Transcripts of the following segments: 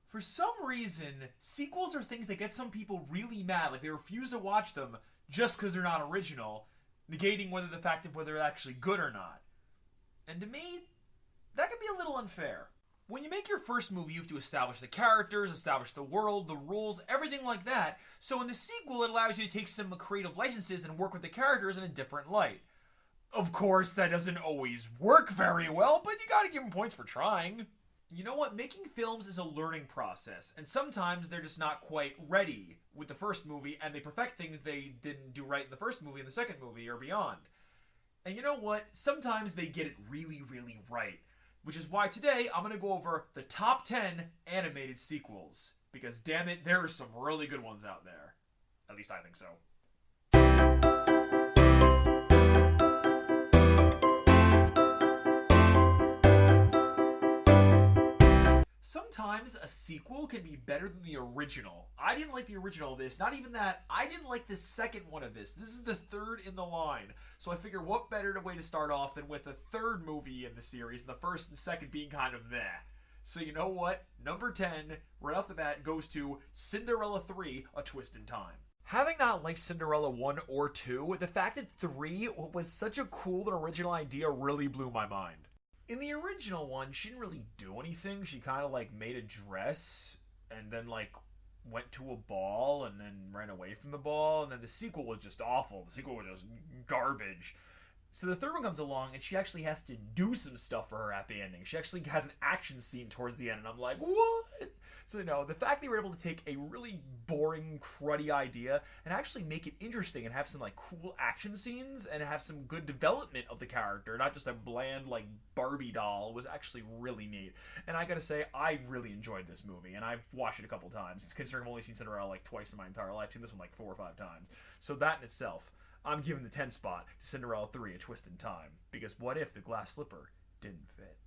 For some reason, sequels are things that get some people really mad. Like, they refuse to watch them just because they're not original, negating the fact of whether they're actually good or not. And to me, that can be a little unfair. When you make your first movie, you have to establish the characters, establish the world, the rules, everything like that. So in the sequel, it allows you to take some creative licenses and work with the characters in a different light. Of course, that doesn't always work very well, but you gotta give them points for trying. You know what? Making films is a learning process, and sometimes they're just not quite ready with the first movie, and they perfect things they didn't do right in the first movie and the second movie or beyond. And you know what? Sometimes they get it really, really right. Which is why today I'm going to go over the top 10 animated sequels. Because damn it, there are some really good ones out there. At least I think so. Sometimes a sequel can be better than the original. I didn't like the original of this. Not even that. I didn't like the second one of this. This is the third in the line. So I figure what better way to start off than with the third movie in the series, and the first and second being kind of meh. So you know what? Number 10, right off the bat, goes to Cinderella 3, A Twist in Time. Having not liked Cinderella 1 or 2, the fact that 3 was such a cool and original idea really blew my mind. In the original one, she didn't really do anything. She kind of made a dress and then went to a ball and then ran away from the ball. And then the sequel was just awful. The sequel was just garbage. So the third one comes along and she actually has to do some stuff for her happy ending. She actually has an action scene towards the end, and I'm like, what? So the fact they were able to take a really boring, cruddy idea and actually make it interesting and have some cool action scenes and have some good development of the character, not just a bland Barbie doll, was actually really neat. And I gotta say, I really enjoyed this movie, and I've watched it a couple times, considering I've only seen Cinderella twice in my entire life. I've seen this one 4 or 5 times. So that in itself, I'm giving the 10 spot to Cinderella 3, A Twist in Time. Because what if the glass slipper didn't fit?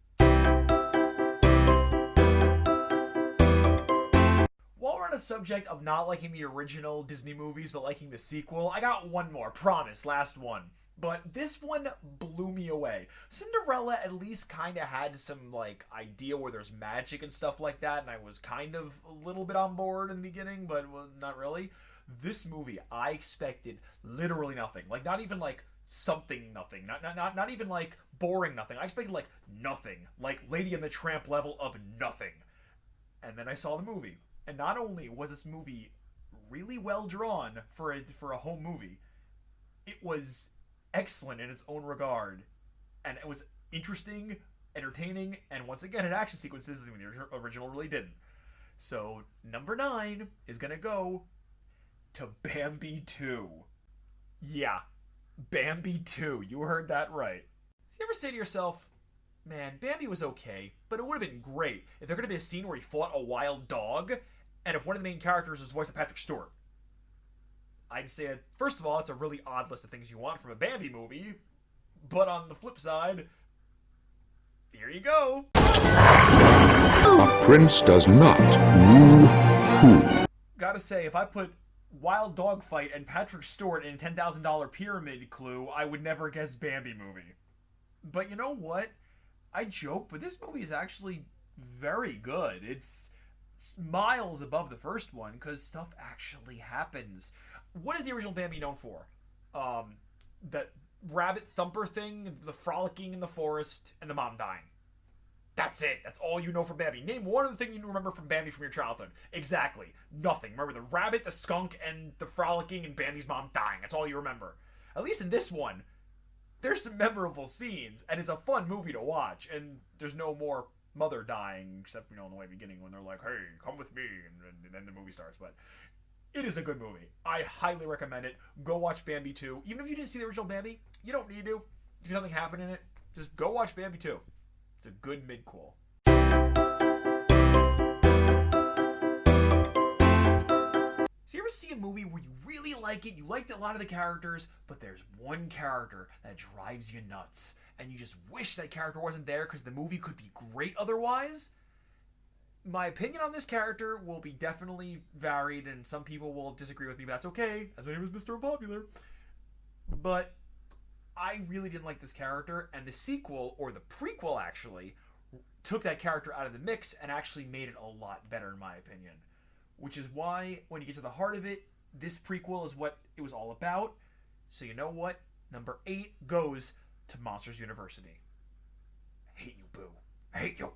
While we're on the subject of not liking the original Disney movies but liking the sequel, I got one more, promise, last one. But this one blew me away. Cinderella at least kind of had some idea where there's magic and stuff like that, and I was kind of a little bit on board in the beginning, but not really. This movie, I expected literally nothing. Not even something nothing. Not even boring nothing. I expected nothing. Lady and the Tramp level of nothing. And then I saw the movie. And not only was this movie really well drawn for a home movie, it was excellent in its own regard. And it was interesting, entertaining, and once again, it had action sequences that the original really didn't. So, number 9 is gonna go to Bambi 2. Yeah, Bambi 2. You heard that right. So you ever say to yourself, man, Bambi was okay, but it would have been great if there could have been a scene where he fought a wild dog, and if one of the main characters was voiced by Patrick Stewart. I'd say, first of all, it's a really odd list of things you want from a Bambi movie, but on the flip side, here you go. A prince does not woo who. Gotta say, if I put wild dog fight and Patrick Stewart in a $10,000 pyramid clue, I would never guess Bambi movie. But you know what? I joke, but this movie is actually very good. It's miles above the first one because stuff actually happens. What is the original Bambi known for? That rabbit thumper thing, the frolicking in the forest, and the mom dying. That's it. That's all you know from Bambi. Name one of the things you remember from Bambi from your childhood. Exactly. Nothing. Remember the rabbit, the skunk, and the frolicking, and Bambi's mom dying. That's all you remember. At least in this one, there's some memorable scenes, and it's a fun movie to watch, and there's no more mother dying, except, in the way beginning when they're like, hey, come with me, and then the movie starts. But it is a good movie. I highly recommend it. Go watch Bambi 2. Even if you didn't see the original Bambi, you don't need to. There's nothing happening in it. Just go watch Bambi 2. It's a good mid-quel. So you ever see a movie where you really like it, you liked a lot of the characters, but there's one character that drives you nuts, and you just wish that character wasn't there because the movie could be great otherwise? My opinion on this character will be definitely varied, and some people will disagree with me, but that's okay, as my name is Mr. Unpopular. But I really didn't like this character, and the sequel, or the prequel actually, took that character out of the mix and actually made it a lot better, in my opinion. Which is why, when you get to the heart of it, this prequel is what it was all about. So you know what? Number 8 goes to Monsters University. I hate you, Boo. I hate you.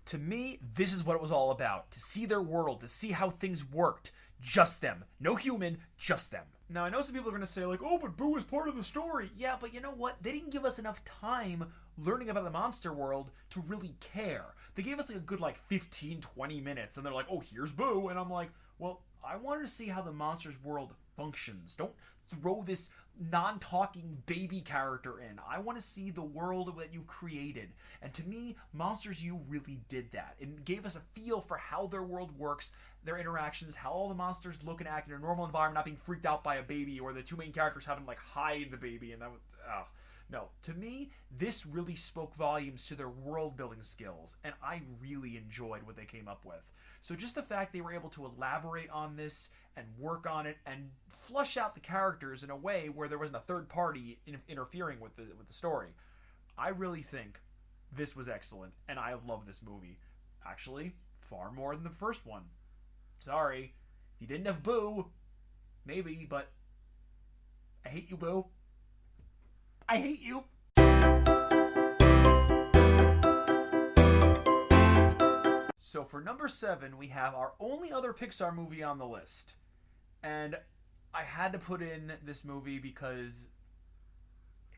To me, this is what it was all about. To see their world, to see how things worked. Just them. No human, just them. Now, I know some people are going to say, like, oh, but Boo was part of the story. Yeah, but you know what? They didn't give us enough time learning about the monster world to really care. They gave us like a good 15, 20 minutes, and they're like, oh, here's Boo. And I'm like, well, I wanted to see how the monsters world functions. Don't throw this non-talking baby character in. I want to see the world that you've created. And to me, Monsters U really did that. It gave us a feel for how their world works, their interactions, how all the monsters look and act in a normal environment, not being freaked out by a baby, or the two main characters having to hide the baby. And that was, no. To me, this really spoke volumes to their world building skills, and I really enjoyed what they came up with. So just the fact they were able to elaborate on this and work on it and flush out the characters in a way where there wasn't a third party interfering with the story, I really think this was excellent, and I love this movie. Actually, far more than the first one. Sorry, if you didn't have Boo, maybe, but I hate you, Boo. I hate you. So for number 7, we have our only other Pixar movie on the list. And I had to put in this movie because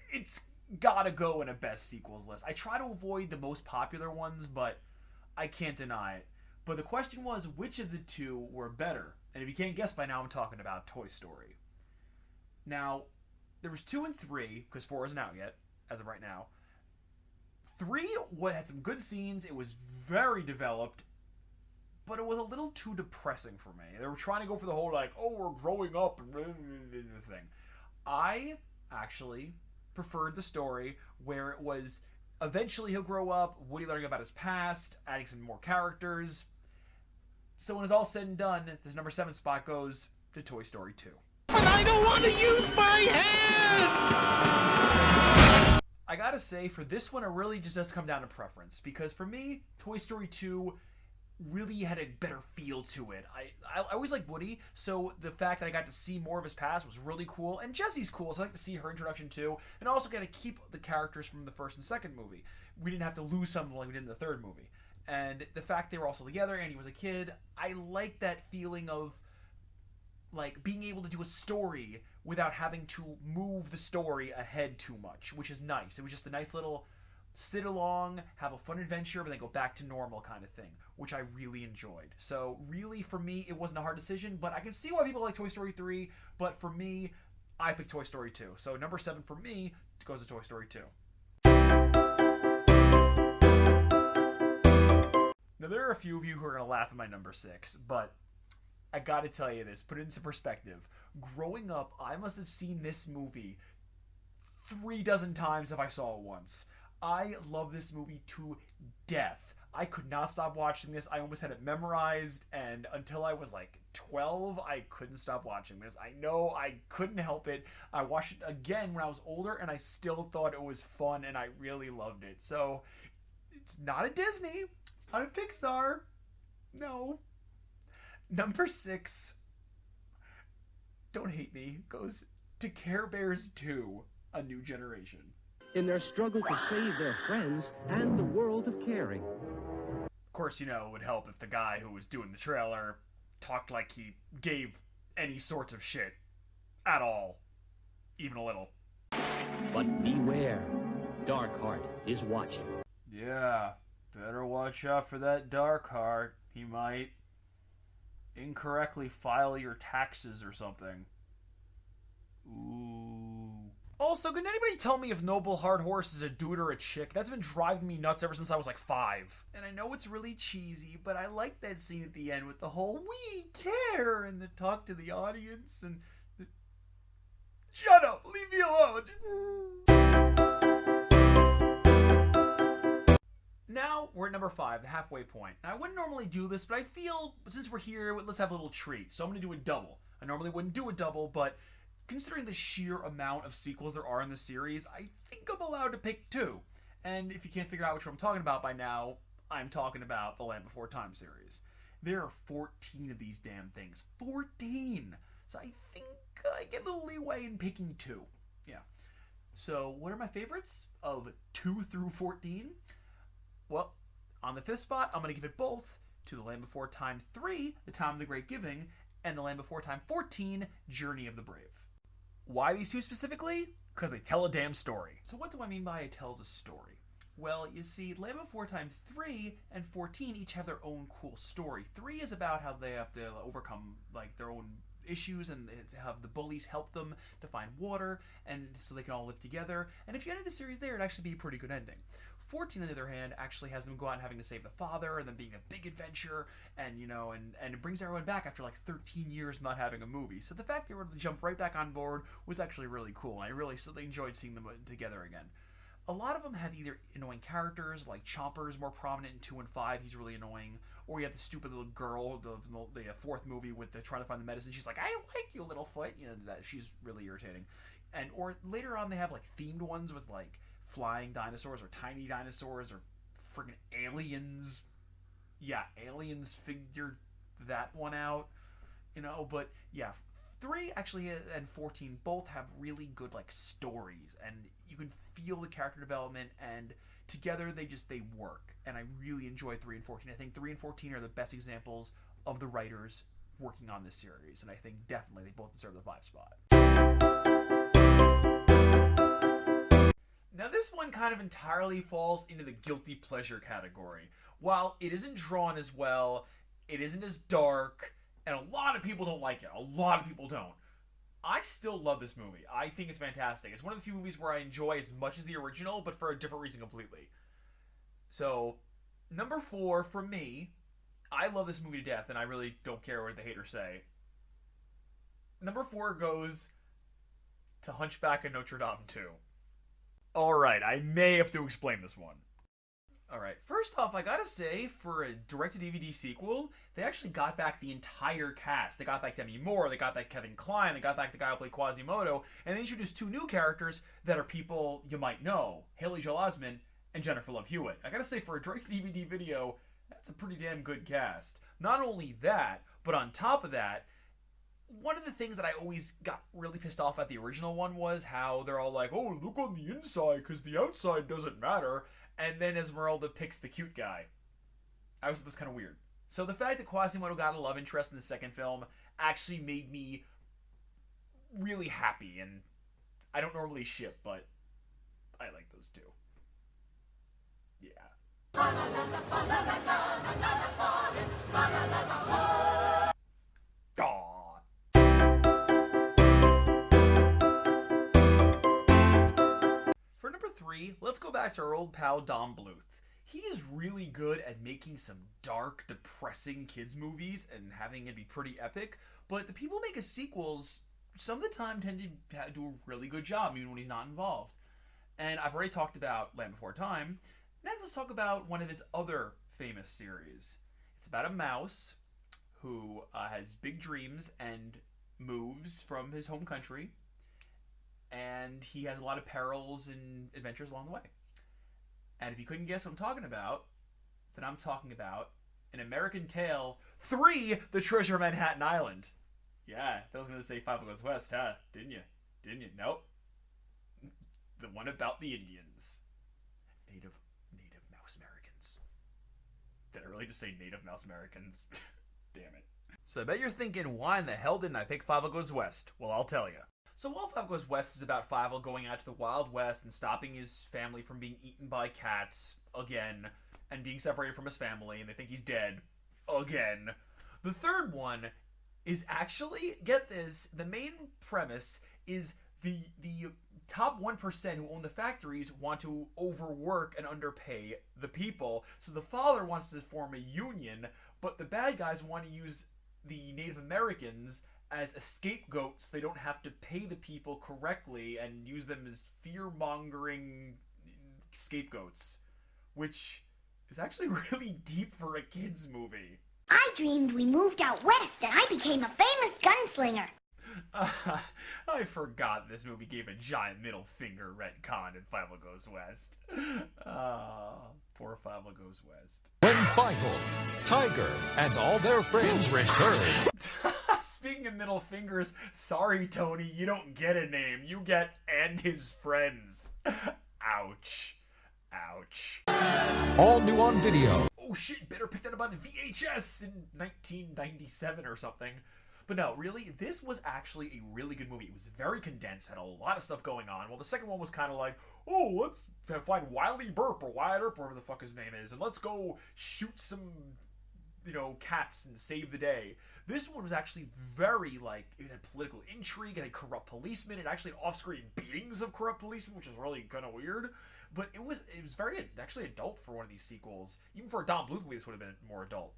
it's gotta go in a best sequels list. I try to avoid the most popular ones, but I can't deny it. But the question was, which of the two were better? And if you can't guess by now, I'm talking about Toy Story. Now, there was 2 and 3, because 4 isn't out yet, as of right now. 3 had some good scenes. It was very developed, but it was a little too depressing for me. They were trying to go for the whole, we're growing up and thing. I actually preferred the story where it was eventually he'll grow up, Woody learning about his past, adding some more characters. So when it's all said and done, this number 7 spot goes to Toy Story 2. But I don't want to use my hand! I gotta say, for this one, it really just does come down to preference. Because for me, Toy Story 2 really had a better feel to it. I always liked Woody, so the fact that I got to see more of his past was really cool. And Jessie's cool, so I like to see her introduction too. And also got to keep the characters from the first and second movie. We didn't have to lose something like we did in the third movie. And the fact they were also together and he was a kid, I like that feeling of being able to do a story without having to move the story ahead too much, which is nice. It was just a nice little sit along, have a fun adventure, but then go back to normal kind of thing, which I really enjoyed. So really, for me, it wasn't a hard decision, but I can see why people like Toy Story 3, but for me, I picked Toy Story 2. So number 7 for me goes to Toy Story 2. Now, there are a few of you who are going to laugh at my number 6, but I gotta tell you this, put it into perspective. Growing up, I must have seen this movie 3 dozen times if I saw it once. I love this movie to death. I could not stop watching this. I almost had it memorized, and until I was 12, I couldn't stop watching this. I know I couldn't help it. I watched it again when I was older, and I still thought it was fun, and I really loved it. So, it's not a Disney. It's not a Pixar. No. Number 6, don't hate me, goes to Care Bears 2, A New Generation. In their struggle to save their friends and the world of caring. Of course, it would help if the guy who was doing the trailer talked like he gave any sorts of shit at all, even a little. But beware, Darkheart is watching. Yeah, better watch out for that Darkheart. He might incorrectly file your taxes or something. Ooh. Also, can anybody tell me if Noble Hard Horse is a dude or a chick? That's been driving me nuts ever since I was 5. And I know it's really cheesy, but I like that scene at the end with the whole "we care" and the talk to the audience and the... Shut up! Leave me alone! Now, we're at number 5, the halfway point. Now, I wouldn't normally do this, but I feel, since we're here, let's have a little treat. So I'm going to do a double. I normally wouldn't do a double, but considering the sheer amount of sequels there are in the series, I think I'm allowed to pick 2. And if you can't figure out which one I'm talking about by now, I'm talking about the Land Before Time series. There are 14 of these damn things. 14! So I think I get a little leeway in picking 2. Yeah. So what are my favorites of 2 through 14? Well, on the 5th spot, I'm going to give it both to the Land Before Time 3, The Time of the Great Giving, and the Land Before Time 14, Journey of the Brave. Why these 2 specifically? Because they tell a damn story. So what do I mean by it tells a story? Well, you see, Land Before Time 3 and 14 each have their own cool story. 3 is about how they have to overcome like their own issues and have the bullies help them to find water and so they can all live together. And if you ended the series there, it'd actually be a pretty good ending. 14, on the other hand, actually has them go out and having to save the father and then being a big adventure and, you know, and it brings everyone back after like 13 years not having a movie. So the fact they were able to jump right back on board was actually really cool. I really enjoyed seeing them together again. A lot of them have either annoying characters, like Chomper's more prominent in 2 and 5, he's really annoying. Or you have the stupid little girl, the 4th movie with the trying to find the medicine. She's like, I like you, Littlefoot. You know, that she's really irritating. And or later on they have like themed ones with like flying dinosaurs or tiny dinosaurs or friggin' aliens. Yeah, aliens figured that one out. You know, but yeah, 3 actually and 14 both have really good like stories and you can feel the character development and together they work. And I really enjoy 3 and 14. I think 3 and 14 are the best examples of the writers working on this series. And I think definitely they both deserve the 5 spot. Now this one kind of entirely falls into the guilty pleasure category. While it isn't drawn as well, it isn't as dark, and a lot of people don't like it. A lot of people don't. I still love this movie. I think it's fantastic. It's one of the few movies where I enjoy as much as the original, but for a different reason completely. So, number 4 for me, I love this movie to death, and I really don't care what the haters say. Number 4 goes to Hunchback of Notre Dame 2. Alright, I may have to explain this one. Alright, first off, I gotta say, for a direct-to-DVD sequel, they actually got back the entire cast. They got back Demi Moore, they got back Kevin Kline, they got back the guy who played Quasimodo, and they introduced 2 new characters that are people you might know, Haley Joel Osment and Jennifer Love Hewitt. I gotta say, for a direct-to-DVD video, that's a pretty damn good cast. Not only that, but on top of that, one of the things that I always got really pissed off at the original one was how they're all like, oh, look on the inside, because the outside doesn't matter. And then Esmeralda picks the cute guy. I was kind of weird. So the fact that Quasimodo got a love interest in the second film actually made me really happy. And I don't normally ship, but I like those 2. Yeah. Aww. For number 3, let's go back to our old pal Don Bluth. He is really good at making some dark, depressing kids movies and having it be pretty epic, but the people making sequels some of the time tend to do a really good job even when he's not involved. And I've already talked about Land Before Time. Next, let's talk about one of his other famous series. It's about a mouse who has big dreams and moves from his home country, and he has a lot of perils and adventures along the way. And if you couldn't guess what I'm talking about, then I'm talking about An American Tail 3, The Treasure of Manhattan Island. Yeah, that was going to say Five Goes West, huh? Didn't you? Nope. The one about the Indians. Native Mouse Americans. Did I really just say Native Mouse Americans? Damn it. So I bet you're thinking, why in the hell didn't I pick Five Goes West? Well, I'll tell you. So while Five Goes West is about Fievel going out to the Wild West and stopping his family from being eaten by cats, again, and being separated from his family, and they think he's dead, again, the third one is actually, get this, the main premise is the top 1% who own the factories want to overwork and underpay the people. So the father wants to form a union, but the bad guys want to use the Native Americans as a scapegoat so they don't have to pay the people correctly and use them as fear-mongering scapegoats, which is actually really deep for a kid's movie. I dreamed we moved out west and I became a famous gunslinger. I forgot this movie gave a giant middle finger retcon in Five Goes West. Poor Five Goes West. When Five, Tiger, and all their friends return. Speaking of middle fingers, sorry Tony, you don't get a name. You get "and his friends." Ouch. Ouch. All new on video. Oh shit, better pick that up on VHS in 1997 or something. But no, really, this was actually a really good movie. It was very condensed, had a lot of stuff going on. Well, the second one was kind of like, oh, let's find Wiley Burp or Wyatt Earp, whatever the fuck his name is, and let's go shoot some, cats and save the day. This one was actually very, it had political intrigue, it had corrupt policemen, it actually had off-screen beatings of corrupt policemen, which is really kind of weird. But it was very, actually adult for one of these sequels. Even for a Don Bluth movie, this would have been more adult.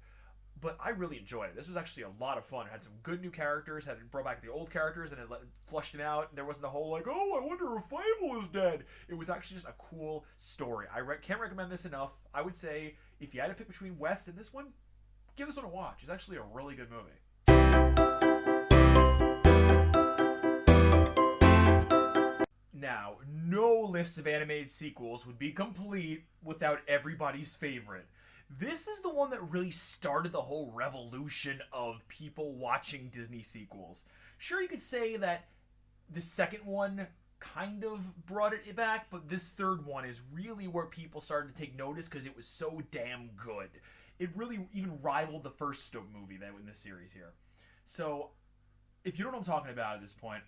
But I really enjoyed it. This was actually a lot of fun. It had some good new characters, it brought back the old characters, and it flushed them out. There wasn't the whole, oh, I wonder if Fable is dead. It was actually just a cool story. I can't recommend this enough. I would say, if you had to pick between West and this one, give this one a watch. It's actually a really good movie. Now, no list of animated sequels would be complete without everybody's favorite. This is the one that really started the whole revolution of people watching Disney sequels. Sure, you could say that the second one kind of brought it back, but this third one is really where people started to take notice because it was so damn good. It really even rivaled the first movie that in this series here. So, if you don't know what I'm talking about at this point,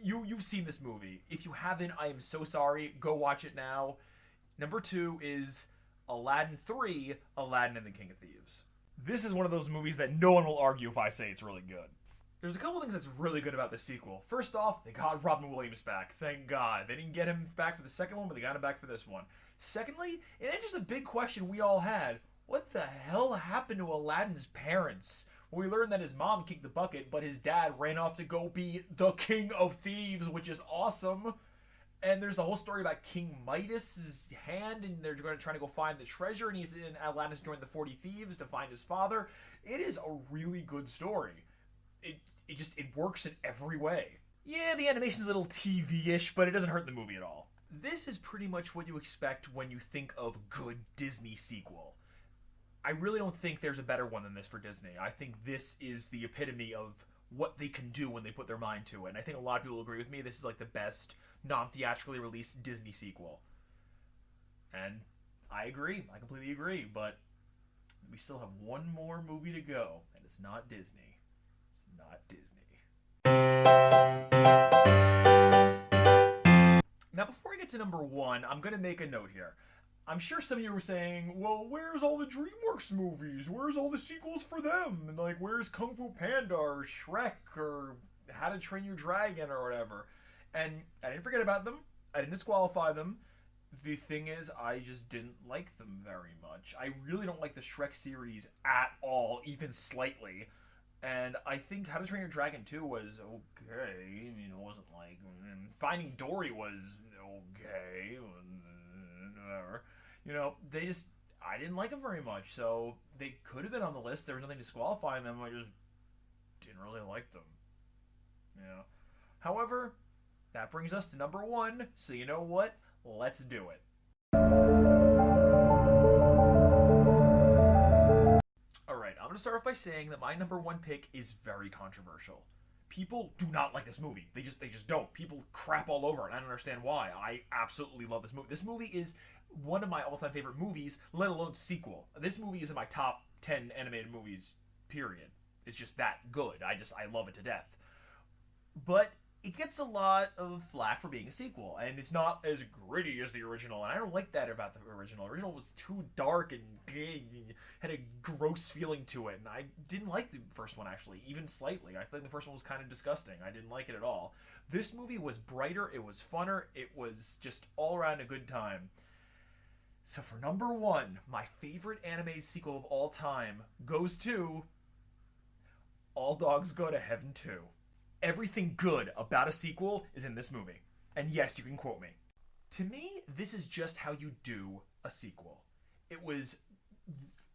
you've seen this movie. If you haven't, I am so sorry. Go watch it now. Number 2 is Aladdin 3, Aladdin and the King of Thieves. This is one of those movies that no one will argue if I say it's really good. There's a couple things that's really good about this sequel. First off, they got Robin Williams back. Thank God. They didn't get him back for the second one, but they got him back for this one. Secondly, it answers a big question we all had. What the hell happened to Aladdin's parents? Well, we learned that his mom kicked the bucket, but his dad ran off to go be the King of Thieves, which is awesome. And there's the whole story about King Midas's hand, and they're going to try to go find the treasure, and Aladdin's joined the 40 Thieves to find his father. It is a really good story. It works in every way. Yeah, the animation's a little TV-ish, but it doesn't hurt the movie at all. This is pretty much what you expect when you think of good Disney sequel. I really don't think there's a better one than this for Disney. I think this is the epitome of what they can do when they put their mind to it. And I think a lot of people agree with me. This is like the best non-theatrically released Disney sequel. And I agree. I completely agree. But we still have one more movie to go. And it's not Disney. It's not Disney. Now, before I get to number 1, I'm going to make a note here. I'm sure some of you were saying, well, where's all the DreamWorks movies? Where's all the sequels for them? And where's Kung Fu Panda or Shrek or How to Train Your Dragon or whatever? And I didn't forget about them. I didn't disqualify them. The thing is, I just didn't like them very much. I really don't like the Shrek series at all, even slightly. And I think How to Train Your Dragon 2 was okay. It wasn't like... Finding Dory was okay. Whatever. I didn't like them very much, so they could have been on the list. There was nothing disqualifying them. I just didn't really like them. However, that brings us to number 1, so you know what? Let's do it. Alright, I'm going to start off by saying that my number 1 pick is very controversial. People do not like this movie. They just don't. People crap all over it. I don't understand why. I absolutely love this movie. This movie is one of my all-time favorite movies, let alone sequel. This movie is in my top 10 animated movies, period. It's just that good. I love it to death. But it gets a lot of flack for being a sequel, and it's not as gritty as the original, and I don't like that about the original. The original was too dark and had a gross feeling to it, and I didn't like the first one, actually, even slightly. I think the first one was kind of disgusting. I didn't like it at all. This movie was brighter, it was funner, it was just all around a good time. So for number 1, my favorite animated sequel of all time goes to All Dogs Go to Heaven 2. Everything good about a sequel is in this movie. And yes, you can quote me. To me, this is just how you do a sequel. It was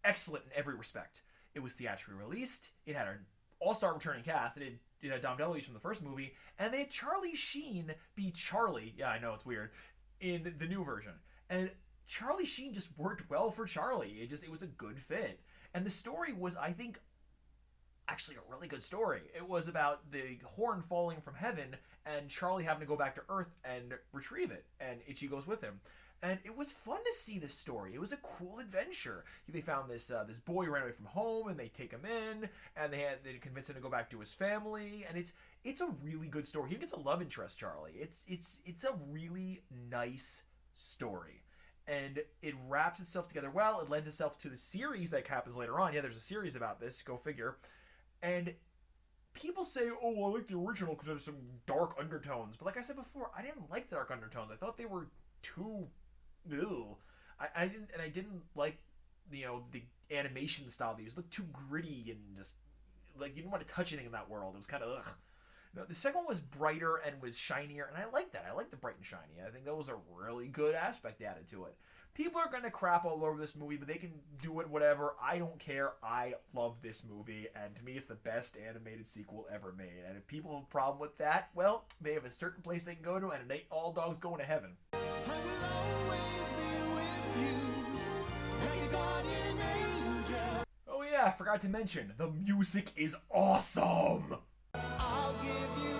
excellent in every respect. It was theatrically released. It had an all-star returning cast. They did, you know, Dom DeLuise from the first movie, and they had Charlie Sheen be Charlie. Yeah, I know, it's weird. In the new version. And Charlie Sheen just worked well for Charlie. It was a good fit. And the story was, I think, actually a really good story. It was about the horn falling from heaven and Charlie having to go back to Earth and retrieve it. And Itchy goes with him. And it was fun to see this story. It was a cool adventure. They found this boy who ran away from home, and they take him in, and they convince him to go back to his family. And it's a really good story. He gets a love interest, Charlie. It's a really nice story, and it wraps itself together well. It lends itself to the series that happens later on. Yeah, there's a series about this. Go figure. And people say, "Oh, well, I like the original because there's some dark undertones." But like I said before, I didn't like the dark undertones. I thought they were too. Ew. I didn't like, you know, the animation style they used. It looked too gritty and just like you didn't want to touch anything in that world. It was kind of ugh. No, the second one was brighter and was shinier, and I like that. I like the bright and shiny. I think that was a really good aspect added to it. People are gonna crap all over this movie, but they can do it whatever. I don't care. I love this movie, and to me, it's the best animated sequel ever made. And if people have a problem with that, well, they have a certain place they can go to, and it ain't all dogs going to heaven. Oh yeah, I forgot to mention, the music is awesome! I'll give you